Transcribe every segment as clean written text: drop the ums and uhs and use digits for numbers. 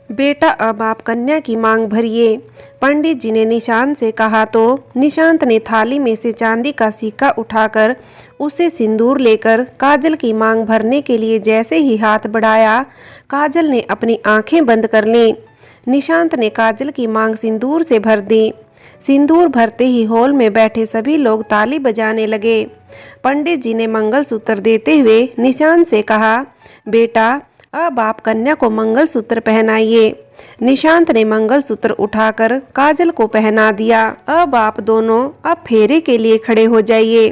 बेटा अब आप कन्या की मांग भरिए। पंडित जी ने निशांत से कहा तो निशांत ने थाली में से चांदी का सिक्का उठाकर उससे सिंदूर लेकर काजल की मांग भरने के लिए जैसे ही हाथ बढ़ाया, काजल ने अपनी आंखें बंद कर लीं। निशांत ने काजल की मांग सिंदूर से भर दी। सिंदूर भरते ही हॉल में बैठे सभी लोग ताली बजाने लगे। पंडित जी ने मंगलसूत्र देते हुए निशांत से कहा, बेटा अब आप कन्या को मंगलसूत्र पहनाइए। निशांत ने मंगलसूत्र उठाकर काजल को पहना दिया। अब आप दोनों अब फेरे के लिए खड़े हो जाइए।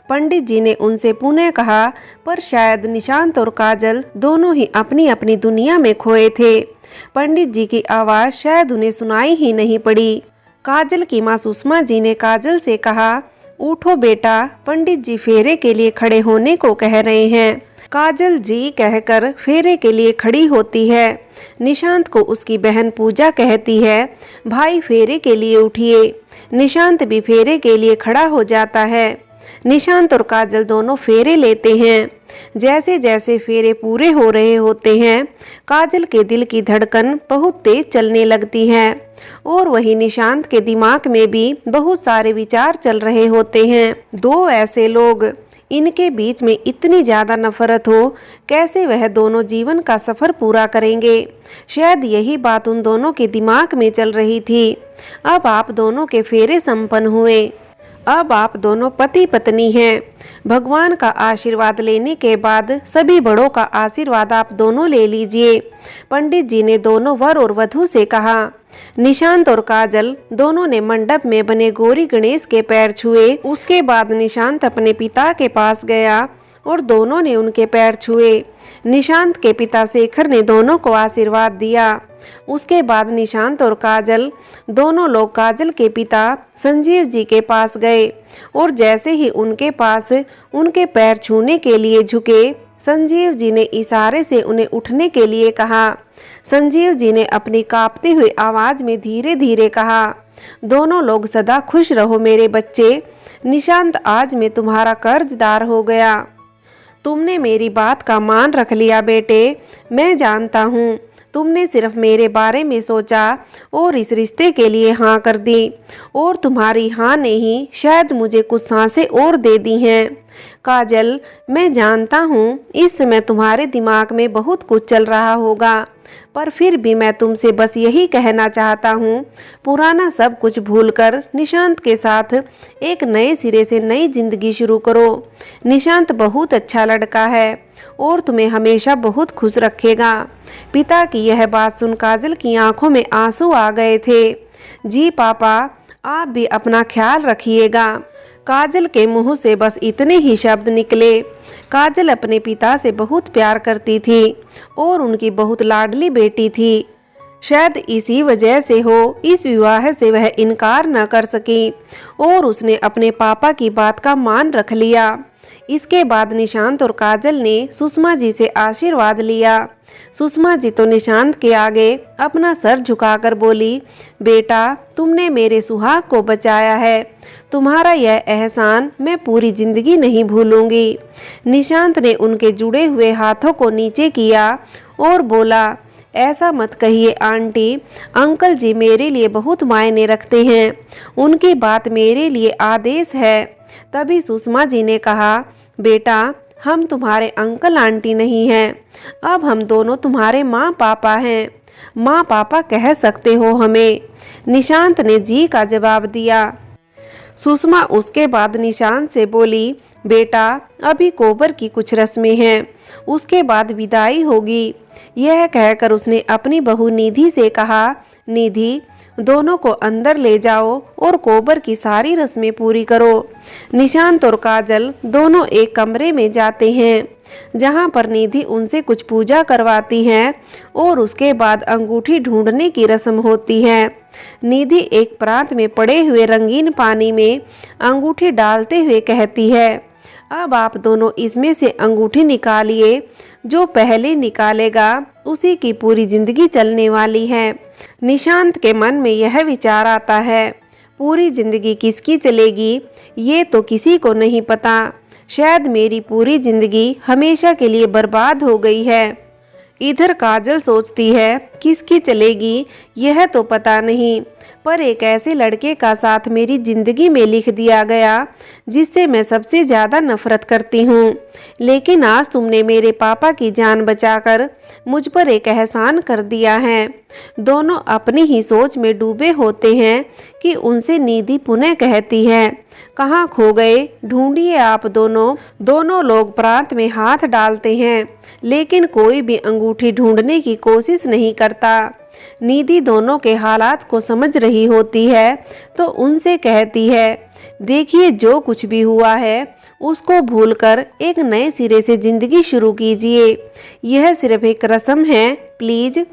पंडित जी ने उनसे पुनः कहा, पर शायद निशांत और काजल दोनों ही अपनी अपनी दुनिया में खोए थे। पंडित जी की आवाज़ शायद उन्हें सुनाई ही नहीं पड़ी। काजल की माँ सुषमा जी ने काजल से कहा, उठो बेटा, पंडित जी फेरे के लिए खड़े होने को कह रहे हैं। काजल जी कहकर फेरे के लिए खड़ी होती है। निशांत को उसकी बहन पूजा कहती है, भाई फेरे के लिए उठिए। निशांत भी फेरे के लिए खड़ा हो जाता है। निशांत और काजल दोनों फेरे लेते हैं। जैसे जैसे फेरे पूरे हो रहे होते हैं, काजल के दिल की धड़कन बहुत तेज चलने लगती है और वही निशांत के दिमाग में भी बहुत सारे विचार चल रहे होते हैं। दो ऐसे लोग, इनके बीच में इतनी ज़्यादा नफरत हो, कैसे वह दोनों जीवन का सफ़र पूरा करेंगे? शायद यही बात उन दोनों के दिमाग में चल रही थी। अब आप दोनों के फेरे संपन्न हुए। अब आप दोनों पति पत्नी हैं। भगवान का आशीर्वाद लेने के बाद सभी बड़ों का आशीर्वाद आप दोनों ले लीजिए। पंडित जी ने दोनों वर और वधू से कहा। निशांत और काजल दोनों ने मंडप में बने गौरी गणेश के पैर छुए। उसके बाद निशांत अपने पिता के पास गया और दोनों ने उनके पैर छुए। निशांत के पिता शेखर ने दोनों को आशीर्वाद दिया। उसके बाद निशांत और काजल दोनों लोग काजल के पिता संजीव जी के पास गए और जैसे ही उनके पास उनके पैर छूने के लिए झुके, संजीव जी ने इशारे से उन्हें उठने के लिए कहा। संजीव जी ने अपनी कांपती हुई आवाज में धीरे धीरे कहा, दोनों लोग सदा खुश रहो मेरे बच्चे। निशांत, आज मैं तुम्हारा कर्जदार हो गया। तुमने मेरी बात का मान रख लिया बेटे। मैं जानता हूँ तुमने सिर्फ मेरे बारे में सोचा और इस रिश्ते के लिए हाँ कर दी, और तुम्हारी हाँ ने ही शायद मुझे कुछ सांसें और दे दी हैं। काजल, मैं जानता हूँ इस समय तुम्हारे दिमाग में बहुत कुछ चल रहा होगा, पर फिर भी मैं तुमसे बस यही कहना चाहता हूँ, पुराना सब कुछ भूलकर निशांत के साथ एक नए सिरे से नई जिंदगी शुरू करो। निशांत बहुत अच्छा लड़का है और तुम्हें हमेशा बहुत खुश रखेगा। पिता की यह बात सुन काजल की आंखों में आंसू आ गए थे। जी पापा, आप भी अपना ख्याल रखिएगा। काजल के मुंह से बस इतने ही शब्द निकले। काजल अपने पिता से बहुत प्यार करती थी और उनकी बहुत लाडली बेटी थी। शायद इसी वजह से हो इस विवाह से वह इनकार न कर सकी और उसने अपने पापा की बात का मान रख लिया। इसके बाद निशांत और काजल ने सुषमा जी से आशीर्वाद लिया। सुषमा जी तो निशांत के आगे अपना सर झुकाकर बोली, बेटा तुमने मेरे सुहाग को बचाया है। तुम्हारा यह एहसान मैं पूरी जिंदगी नहीं भूलूंगी। निशांत ने उनके जुड़े हुए हाथों को नीचे किया और बोला, ऐसा मत कहिए आंटी, अंकल जी मेरे लिए बहुत मायने रखते हैं। उनकी बात मेरे लिए आदेश है। तभी सुषमा जी ने कहा, बेटा हम तुम्हारे अंकल आंटी नहीं हैं, अब हम दोनों तुम्हारे माँ पापा हैं। माँ पापा कह सकते हो हमें। निशांत ने जी का जवाब दिया। सुषमा उसके बाद निशांत से बोली, बेटा अभी कोबर की कुछ रस्में हैं, उसके बाद विदाई होगी। यह कहकर उसने अपनी बहू निधि से कहा, निधि दोनों को अंदर ले जाओ और कोबर की सारी रस्में पूरी करो। निशांत और काजल दोनों एक कमरे में जाते हैं जहां पर निधि उनसे कुछ पूजा करवाती है और उसके बाद अंगूठी ढूंढने की रस्म होती है। निधि एक प्रांत में पड़े हुए रंगीन पानी में अंगूठी डालते हुए कहती है, अब आप दोनों इसमें से अंगूठी निकालिए। जो पहले निकालेगा उसी की पूरी जिंदगी चलने वाली है। निशांत के मन में यह विचार आता है, पूरी जिंदगी किसकी चलेगी ये तो किसी को नहीं पता। शायद मेरी पूरी जिंदगी हमेशा के लिए बर्बाद हो गई है। इधर काजल सोचती है किसकी चलेगी यह तो पता नहीं, पर एक ऐसे लड़के का साथ मेरी जिंदगी में लिख दिया गया जिससे मैं सबसे ज़्यादा नफरत करती हूँ। लेकिन आज तुमने मेरे पापा की जान बचाकर मुझ पर एक एहसान कर दिया है। दोनों अपनी ही सोच में डूबे होते हैं कि उनसे निधि पुनः कहती है, कहाँ खो गए, ढूंढिए आप दोनों। दोनों लोग प्रांत में हाथ डालते हैं, लेकिन कोई भी अंगूठी ढूंढने की कोशिश नहीं करता। निधि दोनों के हालात को समझ रही होती है तो उनसे कहती है, देखिए जो कुछ भी हुआ है उसको भूलकर एक नए सिरे से जिंदगी शुरू कीजिए। यह सिर्फ एक रस्म है, प्लीज।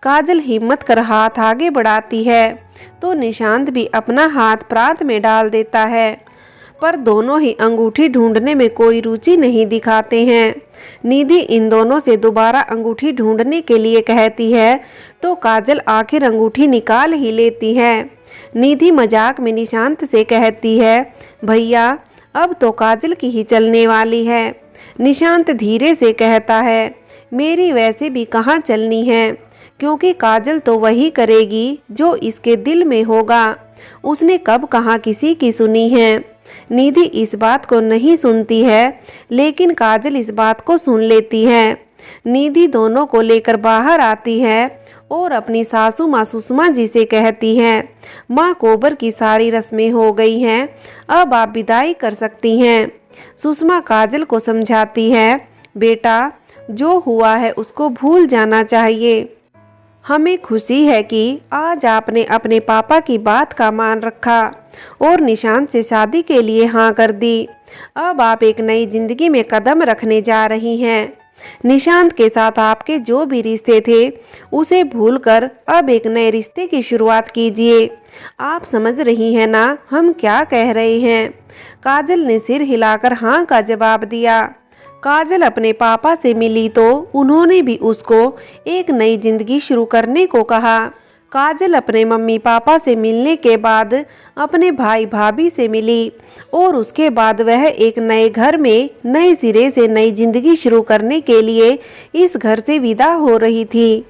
काजल हिम्मत कर हाथ आगे बढ़ाती है तो निशांत भी अपना हाथ प्रांत में डाल देता है, पर दोनों ही अंगूठी ढूंढने में कोई रुचि नहीं दिखाते हैं। निधि इन दोनों से दोबारा अंगूठी ढूंढने के लिए कहती है तो काजल आखिर अंगूठी निकाल ही लेती है। निधि मजाक में निशांत से कहती है, भैया अब तो काजल की ही चलने वाली है। निशांत धीरे से कहता है, मेरी वैसे भी कहाँ चलनी है, क्योंकि काजल तो वही करेगी जो इसके दिल में होगा। उसने कब कहाँ किसी की सुनी है। निधि इस बात को नहीं सुनती है, लेकिन काजल इस बात को सुन लेती है। निधि दोनों को लेकर बाहर आती है और अपनी सासू माँ सुषमा जी से कहती है, माँ कोबर की सारी रस्में हो गई हैं, अब आप विदाई कर सकती हैं। सुषमा काजल को समझाती है, बेटा जो हुआ है उसको भूल जाना चाहिए। हमें खुशी है कि आज आपने अपने पापा की बात का मान रखा और निशांत से शादी के लिए हाँ कर दी। अब आप एक नई जिंदगी में कदम रखने जा रही हैं। निशांत के साथ आपके जो भी रिश्ते थे उसे भूलकर अब एक नए रिश्ते की शुरुआत कीजिए। आप समझ रही हैं ना हम क्या कह रहे हैं। काजल ने सिर हिलाकर हाँ का जवाब दिया। काजल अपने पापा से मिली तो उन्होंने भी उसको एक नई जिंदगी शुरू करने को कहा। काजल अपने मम्मी पापा से मिलने के बाद अपने भाई भाभी से मिली और उसके बाद वह एक नए घर में नए सिरे से नई जिंदगी शुरू करने के लिए इस घर से विदा हो रही थी।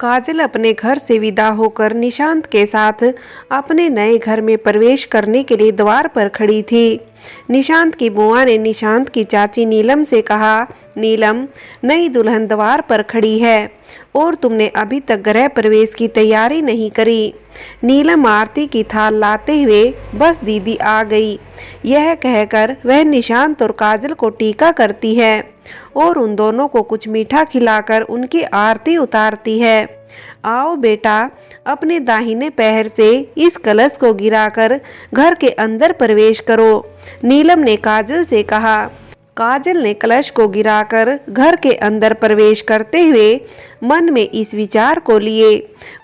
काजल अपने घर से विदा होकर निशांत के साथ अपने नए घर में प्रवेश करने के लिए द्वार पर खड़ी थी। निशांत की बुआ ने निशांत की चाची नीलम से कहा, नीलम नई दुल्हन द्वार पर खड़ी है और तुमने अभी तक गृह प्रवेश की तैयारी नहीं करी। नीलम आरती की थाल लाते हुए, बस दीदी आ गई, यह कहकर वह निशांत और काजल को टीका करती है और उन दोनों को कुछ मीठा खिलाकर उनकी आरती उतारती है। आओ बेटा, अपने दाहिने पैर से इस कलश को गिराकर घर के अंदर प्रवेश करो, नीलम ने काजल से कहा। काजल ने कलश को गिराकर घर के अंदर प्रवेश करते हुए मन में इस विचार को लिए,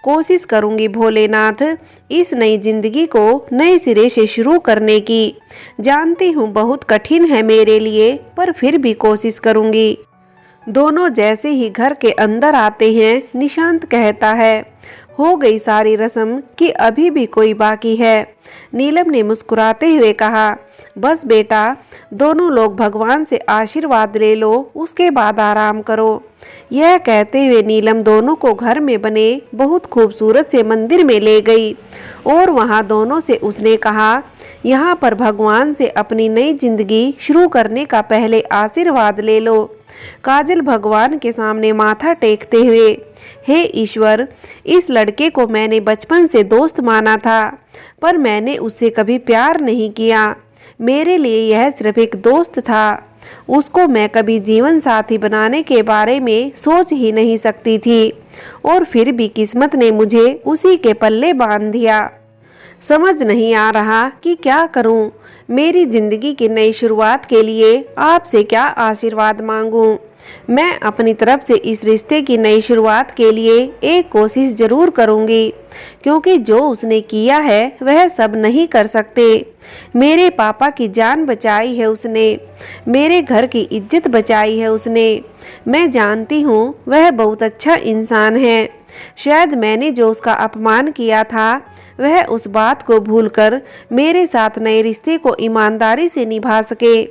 कोशिश करूंगी भोलेनाथ इस नई जिंदगी को नए सिरे से शुरू करने की। जानती हूँ बहुत कठिन है मेरे लिए, पर फिर भी कोशिश करूंगी। दोनों जैसे ही घर के अंदर आते हैं, निशांत कहता है, हो गई सारी रस्म कि अभी भी कोई बाकी है। नीलम ने मुस्कुराते हुए कहा, बस बेटा दोनों लोग भगवान से आशीर्वाद ले लो, उसके बाद आराम करो। यह कहते हुए नीलम दोनों को घर में बने बहुत खूबसूरत से मंदिर में ले गई और वहां दोनों से उसने कहा, यहाँ पर भगवान से अपनी नई जिंदगी शुरू करने का पहले आशीर्वाद ले लो। काजल भगवान के सामने माथा टेकते हुए, हे ईश्वर, इस लड़के को मैंने बचपन से दोस्त माना था, पर मैंने उससे कभी प्यार नहीं किया। मेरे लिए यह सिर्फ एक दोस्त था, उसको मैं कभी जीवन साथी बनाने के बारे में सोच ही नहीं सकती थी और फिर भी किस्मत ने मुझे उसी के पल्ले बांध दिया। समझ नहीं आ रहा कि क्या करूं। मेरी जिंदगी की नई शुरुआत के लिए आपसे क्या आशीर्वाद मांगूं। मैं अपनी तरफ से इस रिश्ते की नई शुरुआत के लिए एक कोशिश जरूर करूंगी, क्योंकि जो उसने किया है वह सब नहीं कर सकते। मेरे पापा की जान बचाई है उसने, मेरे घर की इज्जत बचाई है उसने। मैं जानती हूँ वह बहुत अच्छा इंसान है। शायद मैंने जो उसका अपमान किया था वह उस बात को भूलकर मेरे साथ नए रिश्ते को ईमानदारी से निभा सके।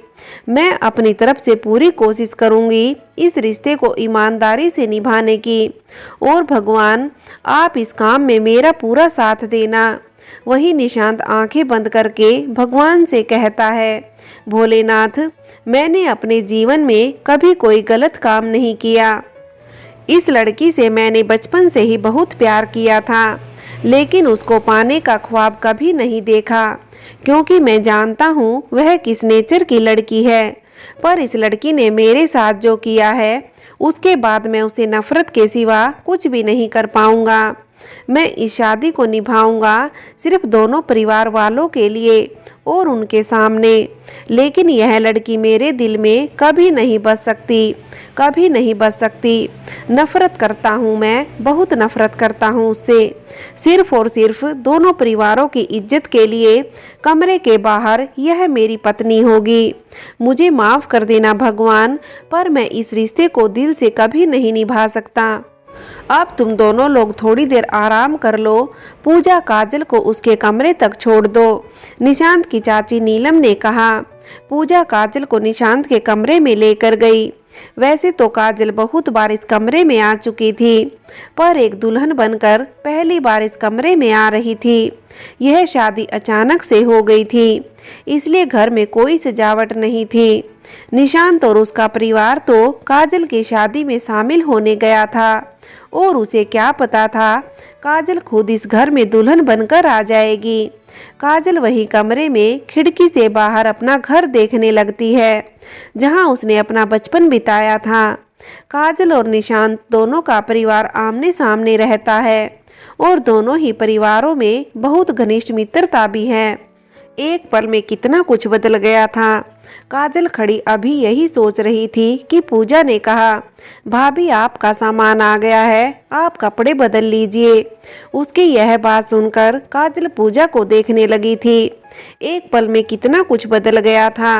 मैं अपनी तरफ से पूरी कोशिश करूंगी इस रिश्ते को ईमानदारी से निभाने की, और भगवान आप इस काम में मेरा पूरा साथ देना। वही निशांत आंखें बंद करके भगवान से कहता है, भोलेनाथ, मैंने अपने जीवन में कभी कोई गलत काम नहीं किया। इस लड़की से मैंने बचपन से ही बहुत प्यार किया था, लेकिन उसको पाने का ख्वाब कभी नहीं देखा, क्योंकि मैं जानता हूँ वह किस नेचर की लड़की है। पर इस लड़की ने मेरे साथ जो किया है उसके बाद मैं उसे नफरत के सिवा कुछ भी नहीं कर पाऊंगा। मैं इस शादी को निभाऊंगा सिर्फ दोनों परिवार वालों के लिए और उनके सामने, लेकिन यह लड़की मेरे दिल में कभी नहीं बस सकती, कभी नहीं बस सकती। नफरत करता हूँ, मैं बहुत नफरत करता हूँ उससे। सिर्फ और सिर्फ दोनों परिवारों की इज्जत के लिए कमरे के बाहर यह मेरी पत्नी होगी। मुझे माफ़ कर देना भगवान, पर मैं इस रिश्ते को दिल से कभी नहीं निभा सकता। अब तुम दोनों लोग थोड़ी देर आराम कर लो। पूजा काजल को उसके कमरे तक छोड़ दो, निशांत की चाची नीलम ने कहा। पूजा काजल को निशांत के कमरे में लेकर गई। वैसे तो काजल बहुत बार इस कमरे में आ चुकी थी, पर एक दुल्हन बनकर पहली बार इस कमरे में आ रही थी। यह शादी अचानक से हो गई थी, इसलिए घर में कोई सजावट नहीं थी। निशांत और उसका परिवार तो काजल की शादी में शामिल होने गया था, और उसे क्या पता था काजल खुद इस घर में दुल्हन बनकर आ जाएगी। काजल वही कमरे में खिड़की से बाहर अपना घर देखने लगती है, जहां उसने अपना बचपन बिताया था। काजल और निशांत दोनों का परिवार आमने सामने रहता है, और दोनों ही परिवारों में बहुत घनिष्ठ मित्रता भी है। एक पल में कितना कुछ बदल गया था। काजल खड़ी अभी यही सोच रही थी कि पूजा ने कहा, भाभी आपका सामान आ गया है, आप कपड़े बदल लीजिए। उसकी यह बात सुनकर काजल पूजा को देखने लगी थी। एक पल में कितना कुछ बदल गया था।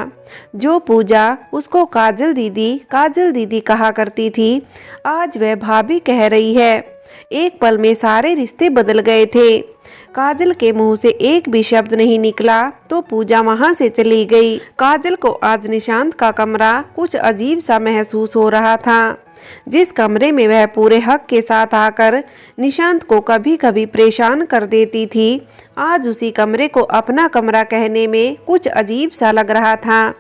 जो पूजा उसको काजल दीदी कहा करती थी, आज वह भाभी कह रही है। एक पल में सारे रिश्ते बदल गए थे। काजल के मुंह से एक भी शब्द नहीं निकला तो पूजा वहां से चली गई। काजल को आज निशांत का कमरा कुछ अजीब सा महसूस हो रहा था। जिस कमरे में वह पूरे हक के साथ आकर निशांत को कभी कभी परेशान कर देती थी, आज उसी कमरे को अपना कमरा कहने में कुछ अजीब सा लग रहा था।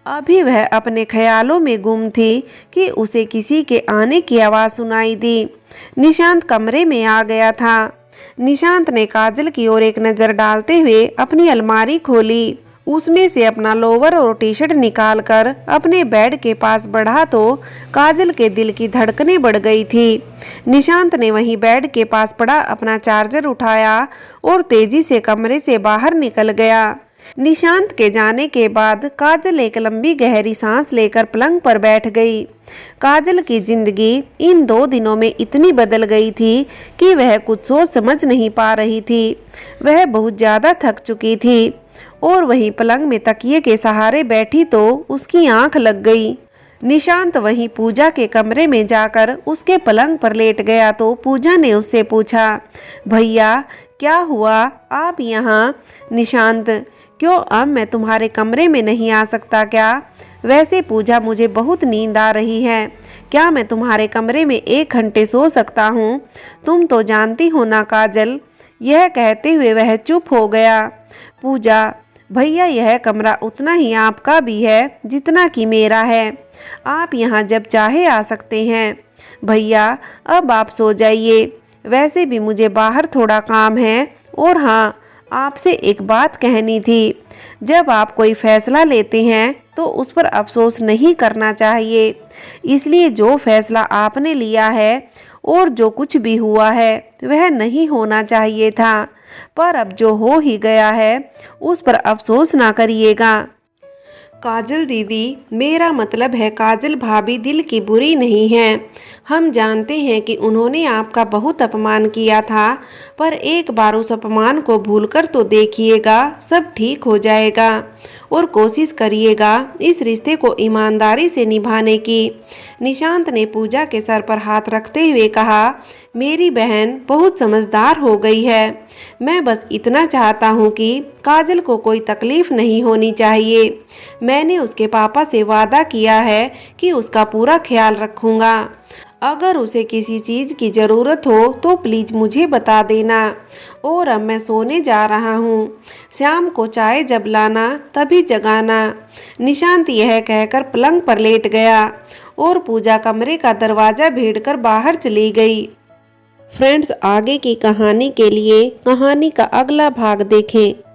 अभी वह अपने ख्यालों में गुम थी कि उसे किसी के आने की आवाज़ सुनाई दी। निशांत कमरे में आ गया था। निशांत ने काजल की ओर एक नज़र डालते हुए अपनी अलमारी खोली। उसमें से अपना लोवर और टी शर्ट निकालकर अपने बेड के पास बढ़ा तो काजल के दिल की धड़कनें बढ़ गई थी। निशांत ने वहीं बेड के पास पड़ा अपना चार्जर उठाया और तेजी से कमरे से बाहर निकल गया। निशांत के जाने के बाद काजल एक लंबी गहरी सांस लेकर पलंग पर बैठ गई। काजल की जिंदगी इन 2 दिनों में इतनी बदल गई थी कि वह कुछ सोच समझ नहीं पा रही थी। वह बहुत ज़्यादा थक चुकी थी और वहीं पलंग में तकिए के सहारे बैठी तो उसकी आंख लग गई। निशांत वहीं पूजा के कमरे में जाकर उसके पलंग पर लेट गया तो पूजा ने उससे पूछा, भैया क्या हुआ, आप यहाँ? निशांत, क्यों अब मैं तुम्हारे कमरे में नहीं आ सकता क्या? वैसे पूजा मुझे बहुत नींद आ रही है, क्या मैं तुम्हारे कमरे में 1 घंटे सो सकता हूँ? तुम तो जानती हो ना काजल। यह कहते हुए वह चुप हो गया। पूजा, भैया यह कमरा उतना ही आपका भी है जितना कि मेरा है। आप यहाँ जब चाहे आ सकते हैं। भैया अब आप सो जाइए, वैसे भी मुझे बाहर थोड़ा काम है। और हाँ, आपसे एक बात कहनी थी। जब आप कोई फैसला लेते हैं तो उस पर अफसोस नहीं करना चाहिए, इसलिए जो फैसला आपने लिया है और जो कुछ भी हुआ है वह नहीं होना चाहिए था, पर अब जो हो ही गया है उस पर अफसोस ना करिएगा। काजल दीदी, मेरा मतलब है काजल भाभी दिल की बुरी नहीं है। हम जानते हैं कि उन्होंने आपका बहुत अपमान किया था, पर एक बार उस अपमान को भूलकर तो देखिएगा, सब ठीक हो जाएगा। और कोशिश करिएगा इस रिश्ते को ईमानदारी से निभाने की। निशांत ने पूजा के सर पर हाथ रखते हुए कहा, मेरी बहन बहुत समझदार हो गई है। मैं बस इतना चाहता हूँ कि काजल को कोई तकलीफ नहीं होनी चाहिए। मैंने उसके पापा से वादा किया है कि उसका पूरा ख्याल रखूँगा। अगर उसे किसी चीज़ की ज़रूरत हो तो प्लीज़ मुझे बता देना। और अब मैं सोने जा रहा हूँ। शाम को चाय जब लाना तभी जगाना। निशांत यह कहकर पलंग पर लेट गया और पूजा कमरे का दरवाज़ा भीड़कर बाहर चली गई। फ्रेंड्स, आगे की कहानी के लिए कहानी का अगला भाग देखें।